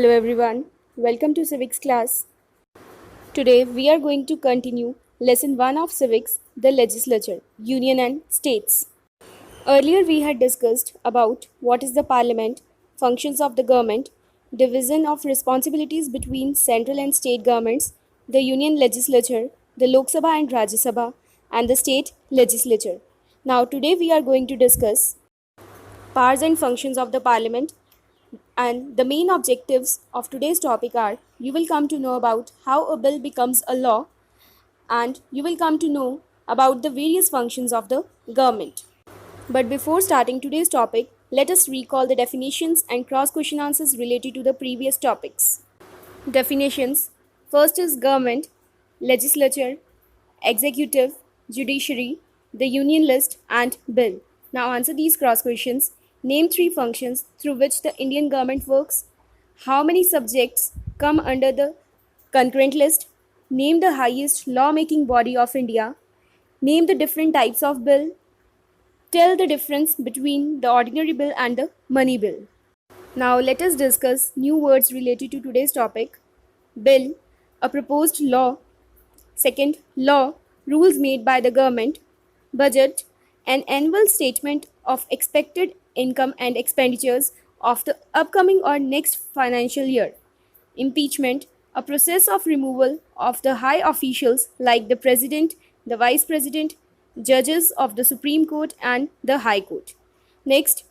Hello everyone, welcome to Civics class. Today we are going to continue lesson 1 of Civics, the Legislature, Union and States. Earlier we had discussed about what is the Parliament, functions of the government, division of responsibilities between central and state governments, the Union Legislature, the Lok Sabha and Rajya Sabha, and the State Legislature. Now today we are going to discuss powers and functions of the Parliament. And the main objectives of today's topic are you will come to know about how a bill becomes a law and you will come to know about the various functions of the government. But before starting today's topic, let us recall the definitions and cross-question answers related to the previous topics. Definitions. First is government, legislature, executive, judiciary, the union list and bill. Now answer these cross questions. Name 3 functions through which the Indian government works. How many subjects come under the concurrent list? Name the highest law-making body of India. Name the different types of bill. Tell the difference between the ordinary bill and the money bill. Now let us discuss new words related to today's topic. Bill, a proposed law. Second, law, rules made by the government. Budget, an annual statement of expected income and expenditures of the upcoming or next financial year. Impeachment, a process of removal of the high officials like the president, the vice president, judges of the Supreme Court and the High Court. Next,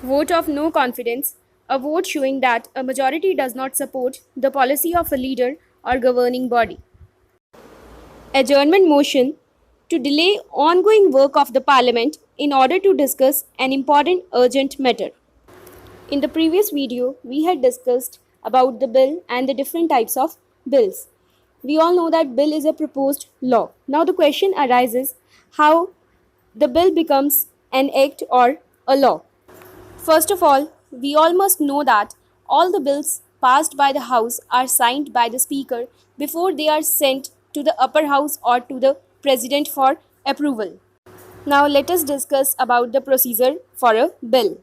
vote of no confidence, a vote showing that a majority does not support the policy of a leader or governing body. Adjournment motion, to delay ongoing work of the Parliament in order to discuss an important urgent matter. In the previous video, we had discussed about the bill and the different types of bills. We all know that bill is a proposed law. Now the question arises how the bill becomes an act or a law. First of all, we all must know that all the bills passed by the House are signed by the Speaker before they are sent to the upper house or to the President for approval. Now let us discuss about the procedure for a bill.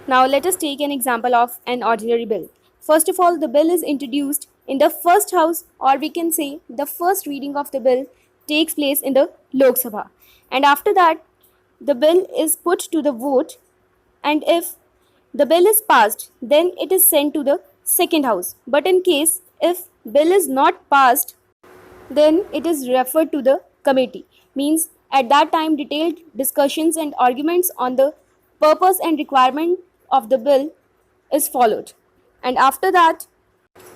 Now let us take an example of an ordinary bill. First of all, the bill is introduced in the first house, or we can say the first reading of the bill takes place in the Lok Sabha. And after that, the bill is put to the vote, and if the bill is passed, then it is sent to the second house. But in case if bill is not passed, then it is referred to the committee. Means at that time detailed discussions and arguments on the purpose and requirement of the bill is followed. And after that,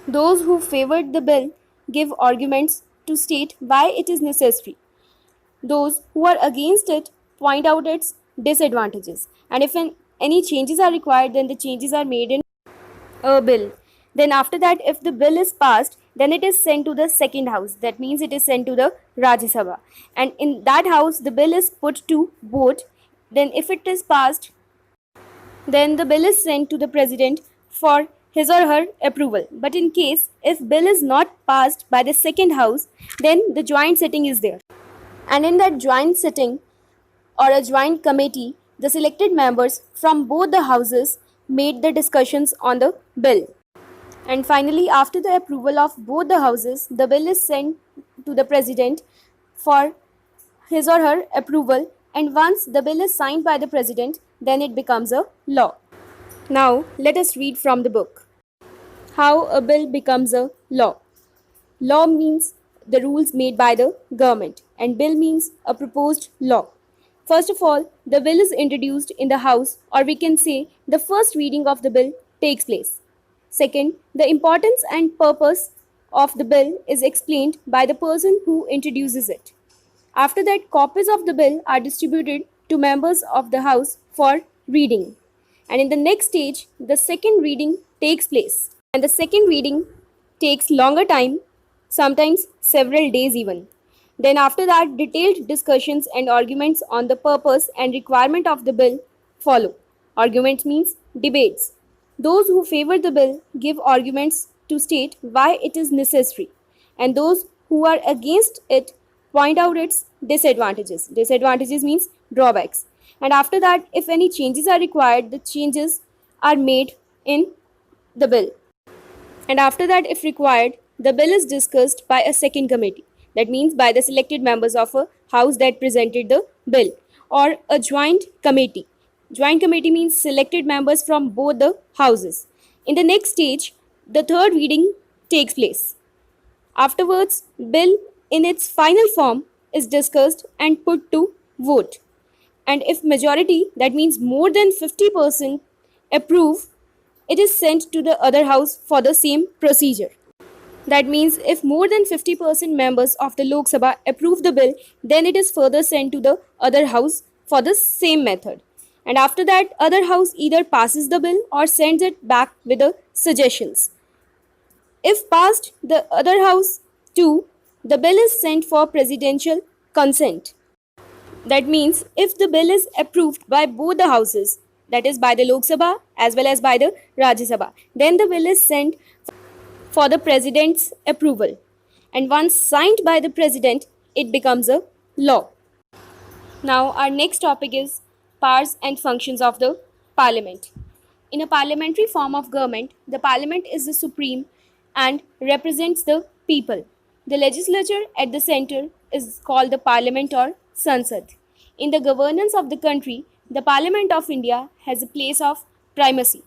those who favored the bill give arguments to state why it is necessary. Those who are against it point out its disadvantages. And if any changes are required, then the changes are made in a bill. Then after that, if the bill is passed, then it is sent to the second house. That means it is sent to the Rajya Sabha. And in that house, the bill is put to vote. Then if it is passed, then the bill is sent to the President for his or her approval. But in case if bill is not passed by the second house, then the joint sitting is there. And in that joint sitting or a joint committee, the selected members from both the houses made the discussions on the bill. And finally, after the approval of both the houses, the bill is sent to the President for his or her approval. And once the bill is signed by the President, then it becomes a law. Now, let us read from the book. How a bill becomes a law. Law means the rules made by the government, and bill means a proposed law. First of all, the bill is introduced in the House, or we can say the first reading of the bill takes place. Second, the importance and purpose of the bill is explained by the person who introduces it. After that, copies of the bill are distributed to members of the House for reading. And in the next stage, the second reading takes place. And the second reading takes longer time, sometimes several days even. Then after that, detailed discussions and arguments on the purpose and requirement of the bill follow. Argument means debates. Those who favor the bill give arguments to state why it is necessary, and those who are against it point out its disadvantages. Disadvantages means drawbacks. And after that, if any changes are required, the changes are made in the bill. And after that, if required, the bill is discussed by a second committee. That means by the selected members of a house that presented the bill, or a joint committee. Joint committee means selected members from both the houses. In the next stage, the third reading takes place. Afterwards, bill in its final form is discussed and put to vote. And if majority, that means more than 50%, approve, it is sent to the other house for the same procedure. That means if more than 50% members of the Lok Sabha approve the bill, then it is further sent to the other house for the same method. And after that, other house either passes the bill or sends it back with the suggestions. If passed, the other house too, the bill is sent for presidential consent. That means if the bill is approved by both the houses, that is by the Lok Sabha as well as by the Rajya Sabha, then the bill is sent for the president's approval. And once signed by the president, it becomes a law. Now, our next topic is powers and functions of the parliament. In a parliamentary form of government, the parliament is the supreme and represents the people. The legislature at the center is called the parliament or Sansad. In the governance of the country, the Parliament of India has a place of primacy.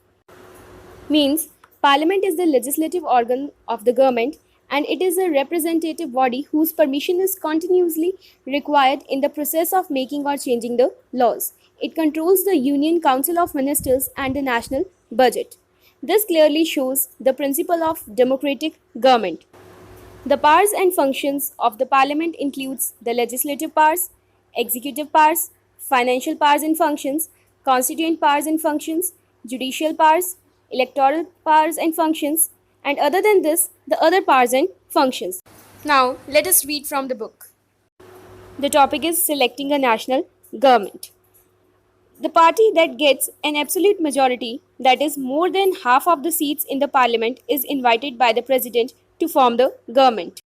Means Parliament is the legislative organ of the government and it is a representative body whose permission is continuously required in the process of making or changing the laws. It controls the Union Council of Ministers and the national budget. This clearly shows the principle of democratic government. The powers and functions of the parliament includes the legislative powers, executive powers, financial powers and functions, constituent powers and functions, judicial powers, electoral powers and functions, and other than this, the other powers and functions. Now, let us read from the book. The topic is selecting a national government. The party that gets an absolute majority, that is more than half of the seats in the parliament, is invited by the president to form the government.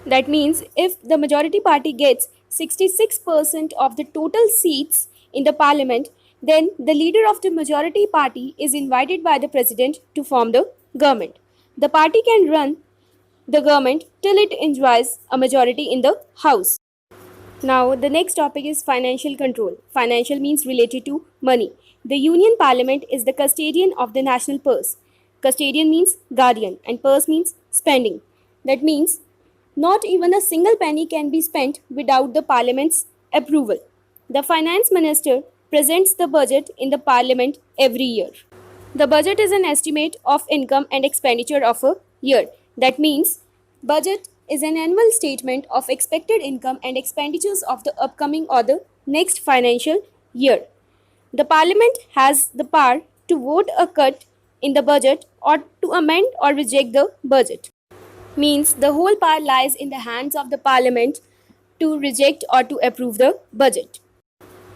That means if the majority party gets 66% of the total seats in the parliament, then the leader of the majority party is invited by the president to form the government. The party can run the government till it enjoys a majority in the house. Now, the next topic is financial control. Financial means related to money. The Union Parliament is the custodian of the national purse. Custodian means guardian and purse means spending. That means not even a single penny can be spent without the Parliament's approval. The Finance Minister presents the budget in the Parliament every year. The budget is an estimate of income and expenditure of a year. That means budget is an annual statement of expected income and expenditures of the upcoming or the next financial year. The Parliament has the power to vote a cut in the budget or to amend or reject the budget. Means the whole power lies in the hands of the Parliament to reject or to approve the budget.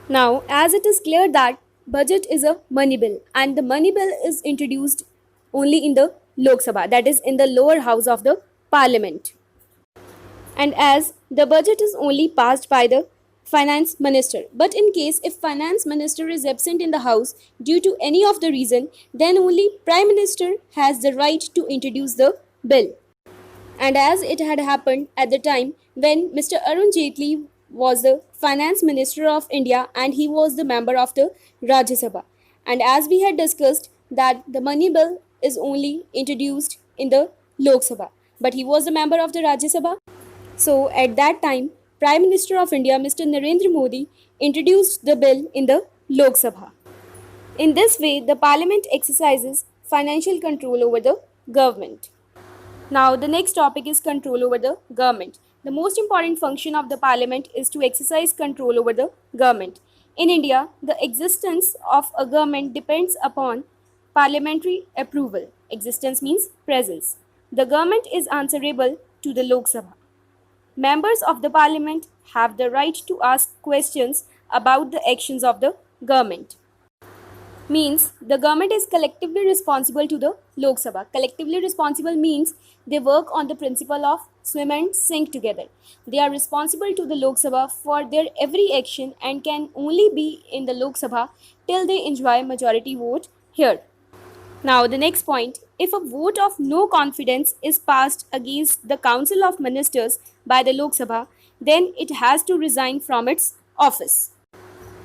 Now, as it is clear that budget is a money bill and the money bill is introduced only in the Lok Sabha, that is in the lower house of the Parliament. And as the budget is only passed by the finance minister, but in case if finance minister is absent in the house due to any of the reason, then only prime minister has the right to introduce the bill. And as it had happened at the time when Mr. Arun Jaitley was the finance minister of India and he was the member of the Rajya Sabha. And as we had discussed that the money bill is only introduced in the Lok Sabha, but he was the member of the Rajya Sabha. So at that time, Prime Minister of India, Mr. Narendra Modi, introduced the bill in the Lok Sabha. In this way, the Parliament exercises financial control over the government. Now, the next topic is control over the government. The most important function of the Parliament is to exercise control over the government. In India, the existence of a government depends upon parliamentary approval. Existence means presence. The government is answerable to the Lok Sabha. Members of the Parliament have the right to ask questions about the actions of the government. Means the government is collectively responsible to the Lok Sabha. Collectively responsible means they work on the principle of swim and sink together. They are responsible to the Lok Sabha for their every action and can only be in the Lok Sabha till they enjoy majority vote here. Now, the next point, if a vote of no confidence is passed against the Council of Ministers by the Lok Sabha, then it has to resign from its office.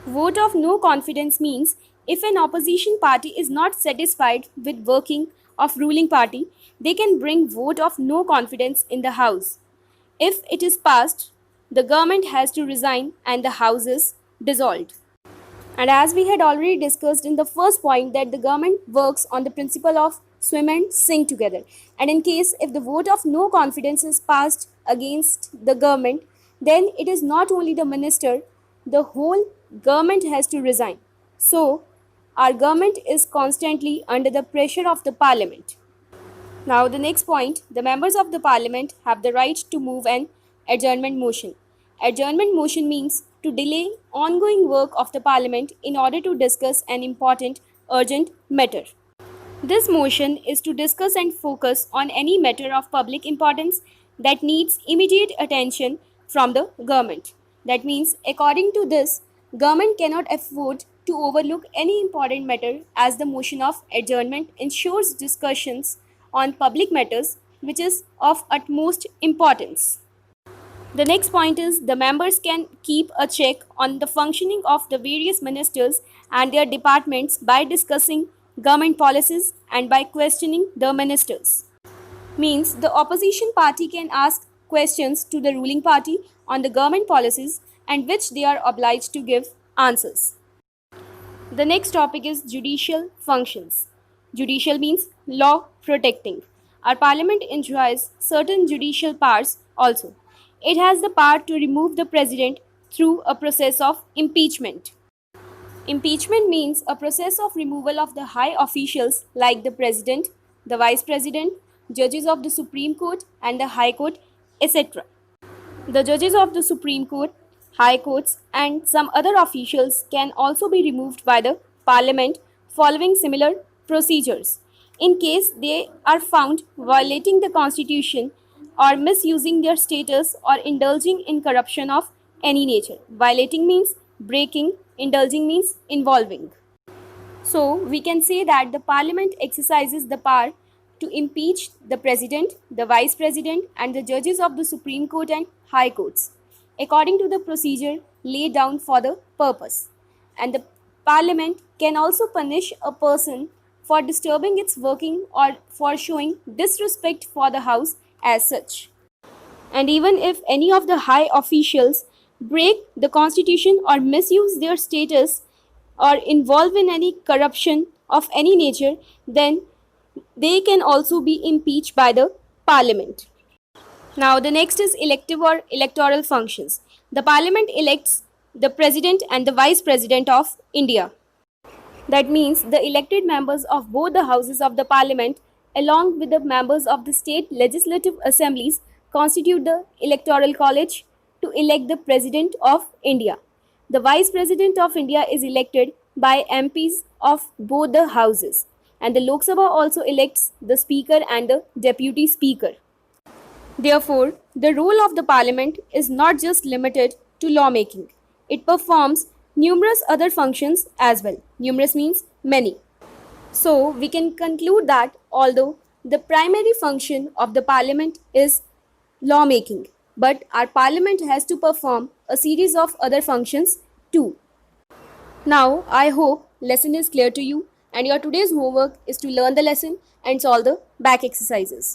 Vote of no confidence means if an opposition party is not satisfied with working of ruling party, they can bring vote of no confidence in the house. If it is passed, the government has to resign and the house is dissolved. And as we had already discussed in the first point that the government works on the principle of swim and sink together. And in case if the vote of no confidence is passed against the government, then it is not only the minister, the whole government has to resign. So our government is constantly under the pressure of the parliament. Now, the next point, the members of the parliament have the right to move an adjournment motion. Adjournment motion means to delay ongoing work of the parliament in order to discuss an important urgent matter. This motion is to discuss and focus on any matter of public importance that needs immediate attention from the government. That means, according to this, government cannot afford to overlook any important matter as the motion of adjournment ensures discussions on public matters which is of utmost importance. The next point is the members can keep a check on the functioning of the various ministers and their departments by discussing government policies and by questioning the ministers. Means the opposition party can ask questions to the ruling party on the government policies and which they are obliged to give answers. The next topic is judicial functions. Judicial means law protecting. Our parliament enjoys certain judicial powers also. It has the power to remove the president through a process of impeachment. Impeachment means a process of removal of the high officials like the president, the vice president, judges of the Supreme Court and the High Court, etc. The judges of the Supreme Court, High Courts and some other officials can also be removed by the Parliament following similar procedures. In case they are found violating the Constitution or misusing their status or indulging in corruption of any nature. Violating means breaking, indulging means involving. So, we can say that the Parliament exercises the power to impeach the President, the Vice President and the judges of the Supreme Court and High Courts according to the procedure laid down for the purpose. And the Parliament can also punish a person for disturbing its working or for showing disrespect for the House as such. And even if any of the high officials break the Constitution or misuse their status or involve in any corruption of any nature, then they can also be impeached by the Parliament. Now, the next is elective or electoral functions. The Parliament elects the President and the Vice President of India. That means the elected members of both the houses of the Parliament, along with the members of the state legislative assemblies, constitute the Electoral College to elect the President of India. The Vice President of India is elected by MPs of both the houses, and the Lok Sabha also elects the Speaker and the Deputy Speaker. Therefore, the role of the Parliament is not just limited to lawmaking. It performs numerous other functions as well. Numerous means many. So, we can conclude that although the primary function of the Parliament is lawmaking, but our Parliament has to perform a series of other functions too. Now, I hope lesson is clear to you and your today's homework is to learn the lesson and solve the back exercises.